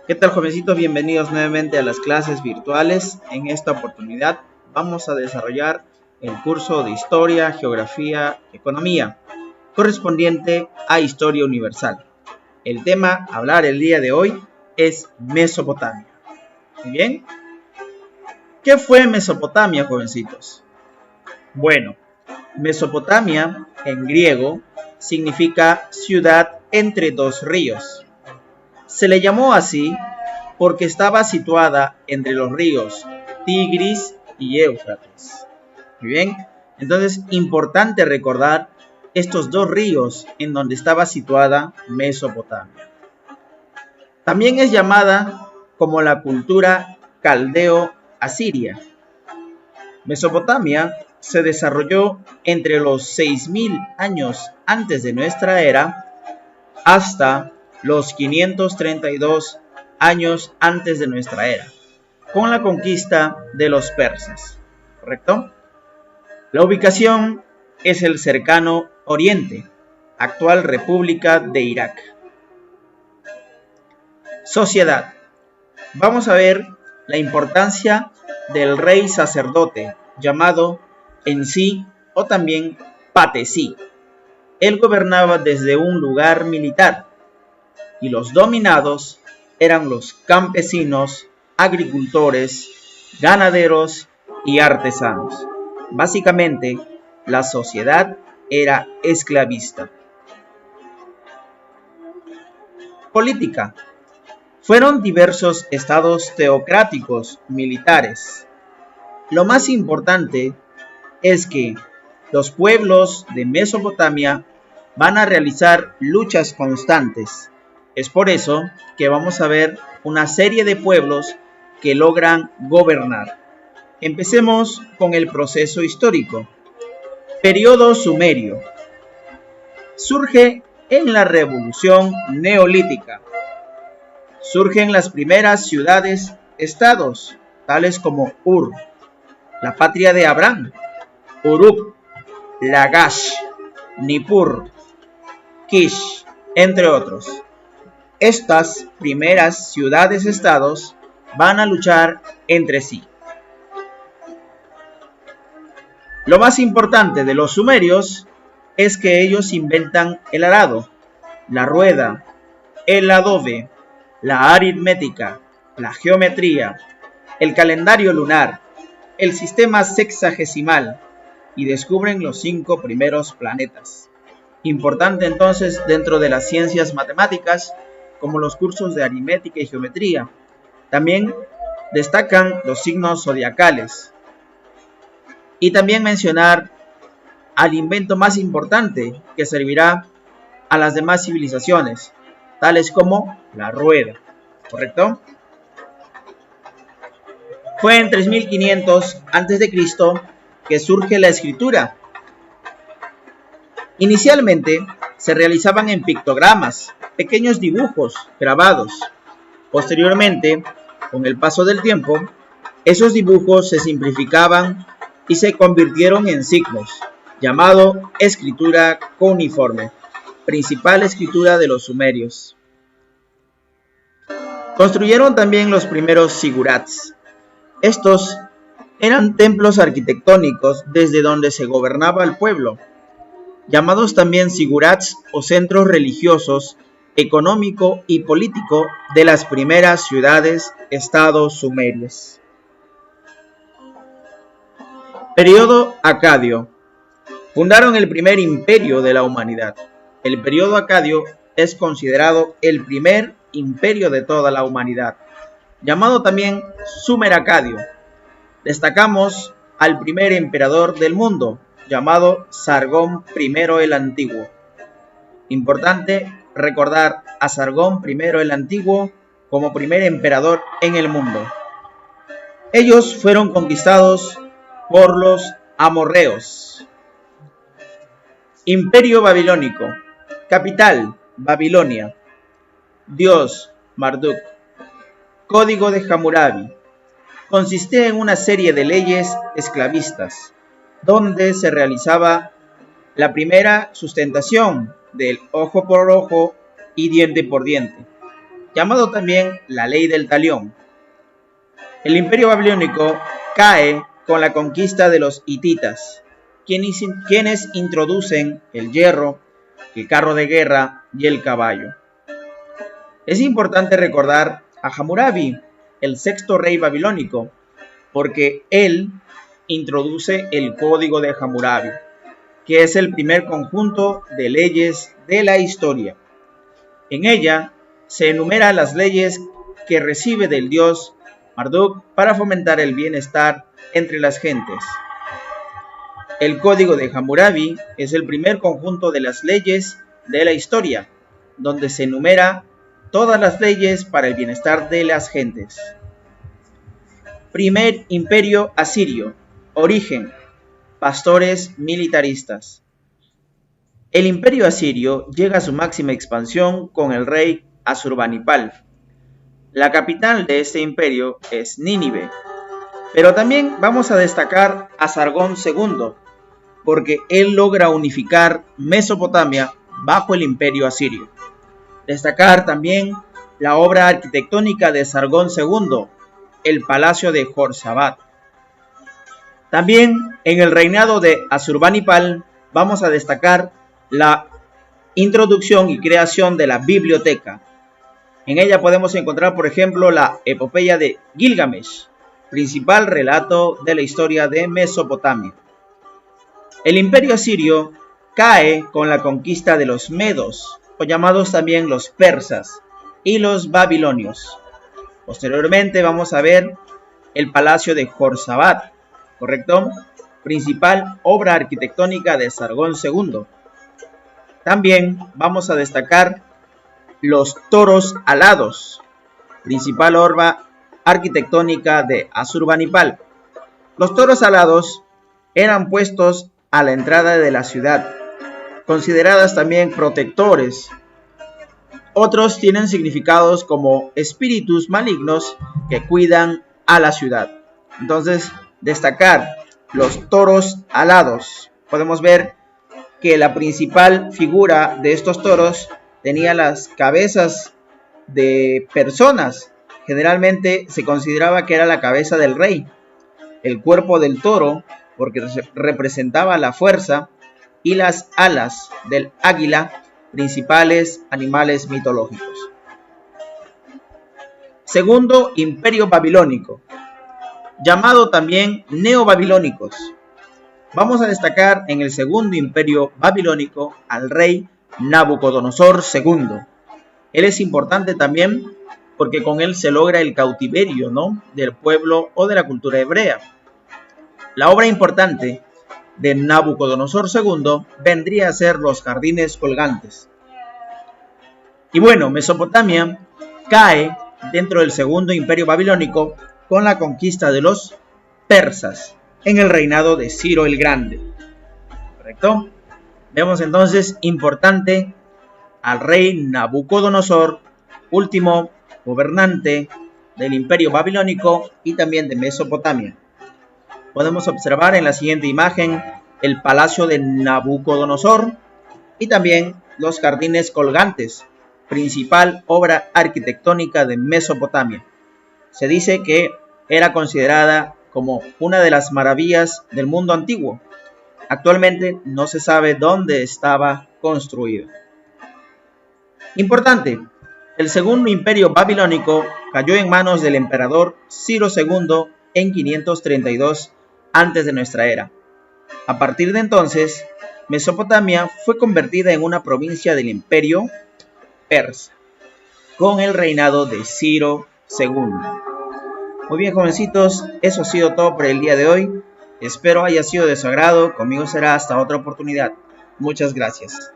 ¿Qué tal, jovencitos? Bienvenidos nuevamente a las clases virtuales. En esta oportunidad vamos a desarrollar el curso de Historia, Geografía, Economía, correspondiente a Historia Universal. El tema a hablar el día de hoy es Mesopotamia. Muy bien. ¿Qué fue Mesopotamia, jovencitos? Bueno, Mesopotamia en griego significa ciudad entre dos ríos. Se le llamó así porque estaba situada entre los ríos Tigris y Éufrates. Muy bien, entonces importante recordar estos dos ríos en donde estaba situada Mesopotamia. También es llamada como la cultura caldeo-asiria. Mesopotamia se desarrolló entre los 6000 años antes de nuestra era hasta los 532 años antes de nuestra era, con la conquista de los persas, ¿correcto? La ubicación es el cercano Oriente, actual República de Irak. Sociedad. Vamos a ver la importancia del rey sacerdote, llamado Ensi o también Patesi. Él gobernaba desde un lugar militar y los dominados eran los campesinos, agricultores, ganaderos y artesanos. Básicamente, la sociedad era esclavista. Política. Fueron diversos estados teocráticos militares. Lo más importante es que los pueblos de Mesopotamia van a realizar luchas constantes. Es por eso que vamos a ver una serie de pueblos que logran gobernar. Empecemos con el proceso histórico. Periodo sumerio. Surge en la revolución neolítica. Surgen las primeras ciudades-estados, tales como Ur, la patria de Abraham, Uruk, Lagash, Nippur, Kish, entre otros. Estas primeras ciudades-estados van a luchar entre sí. Lo más importante de los sumerios es que ellos inventan el arado, la rueda, el adobe, la aritmética, la geometría, el calendario lunar, el sistema sexagesimal y descubren los 5 primeros planetas. Importante entonces dentro de las ciencias matemáticas, como los cursos de aritmética y geometría. También destacan los signos zodiacales. Y también mencionar al invento más importante que servirá a las demás civilizaciones, tales como la rueda, ¿correcto? Fue en 3500 a.C. que surge la escritura. Inicialmente se realizaban en pictogramas, pequeños dibujos grabados. Posteriormente, con el paso del tiempo, esos dibujos se simplificaban y se convirtieron en signos, llamado escritura cuneiforme, principal escritura de los sumerios. Construyeron también los primeros zigurats. Estos eran templos arquitectónicos desde donde se gobernaba el pueblo, llamados también zigurats o centros religiosos, económico y político de las primeras ciudades-estados sumerias. Periodo acadio. Fundaron el primer imperio de la humanidad. El periodo acadio es considerado el primer imperio de toda la humanidad, llamado también Sumer-Acadio. Destacamos al primer emperador del mundo, llamado Sargón I el Antiguo. Importante recordar a Sargón I el Antiguo como primer emperador en el mundo. Ellos fueron conquistados por los amorreos. Imperio babilónico. Capital, Babilonia. Dios, Marduk. Código de Hammurabi. Consistía en una serie de leyes esclavistas, donde se realizaba la primera sustentación del ojo por ojo y diente por diente. llamado también la ley del talión. El imperio babilónico cae con la conquista de los hititas, quienes introducen el hierro, el carro de guerra y el caballo. Es importante recordar a Hammurabi, el sexto rey babilónico, porque él introduce el Código de Hammurabi, que es el primer conjunto de leyes de la historia. En ella se enumeran las leyes que recibe del dios Marduk para fomentar el bienestar entre las gentes. El Código de Hammurabi es el primer conjunto de las leyes de la historia, donde se enumera todas las leyes para el bienestar de las gentes. Primer imperio asirio. Origen: pastores militaristas. El imperio asirio llega a su máxima expansión con el rey Asurbanipal. La capital de este imperio es Nínive, pero también vamos a destacar a Sargón II, porque él logra unificar Mesopotamia bajo el imperio asirio. Destacar también la obra arquitectónica de Sargón II, el palacio de Jorzabat. También en el reinado de Asurbanipal vamos a destacar la introducción y creación de la biblioteca. En ella podemos encontrar, por ejemplo, la epopeya de Gilgamesh, principal relato de la historia de Mesopotamia. El imperio asirio cae con la conquista de los medos, o llamados también los persas, y los babilonios. Posteriormente vamos a ver el palacio de Jorzabat, ¿correcto? Principal obra arquitectónica de Sargón II. También vamos a destacar los toros alados, principal obra arquitectónica de Asurbanipal. Los toros alados eran puestos a la entrada de la ciudad, consideradas también protectores. Otros tienen significados como espíritus malignos que cuidan a la ciudad. Entonces, destacar los toros alados. Podemos ver que la principal figura de estos toros tenía las cabezas de personas. Generalmente se consideraba que era la cabeza del rey, el cuerpo del toro, porque representaba la fuerza, y las alas del águila, principales animales mitológicos. Segundo imperio babilónico, llamado también neobabilónicos. Vamos a destacar en el segundo imperio babilónico al rey Nabucodonosor II. Él es importante también porque con él se logra el cautiverio, ¿no?, del pueblo o de la cultura hebrea. La obra importante de Nabucodonosor II vendría a ser los jardines colgantes. Y bueno, Mesopotamia cae dentro del segundo imperio babilónico con la conquista de los persas en el reinado de Ciro el Grande. ¿Correcto? Vemos entonces importante al rey Nabucodonosor, último gobernante del imperio babilónico y también de Mesopotamia. Podemos observar en la siguiente imagen el palacio de Nabucodonosor y también los jardines colgantes, principal obra arquitectónica de Mesopotamia. Se dice que era considerada como una de las maravillas del mundo antiguo. Actualmente no se sabe dónde estaba construido. Importante, el segundo imperio babilónico cayó en manos del emperador Ciro II en 532 antes de nuestra era. A partir de entonces, Mesopotamia fue convertida en una provincia del imperio persa, con el reinado de Ciro II. Muy bien, jovencitos, eso ha sido todo por el día de hoy. Espero haya sido de su agrado. Conmigo será hasta otra oportunidad. Muchas gracias.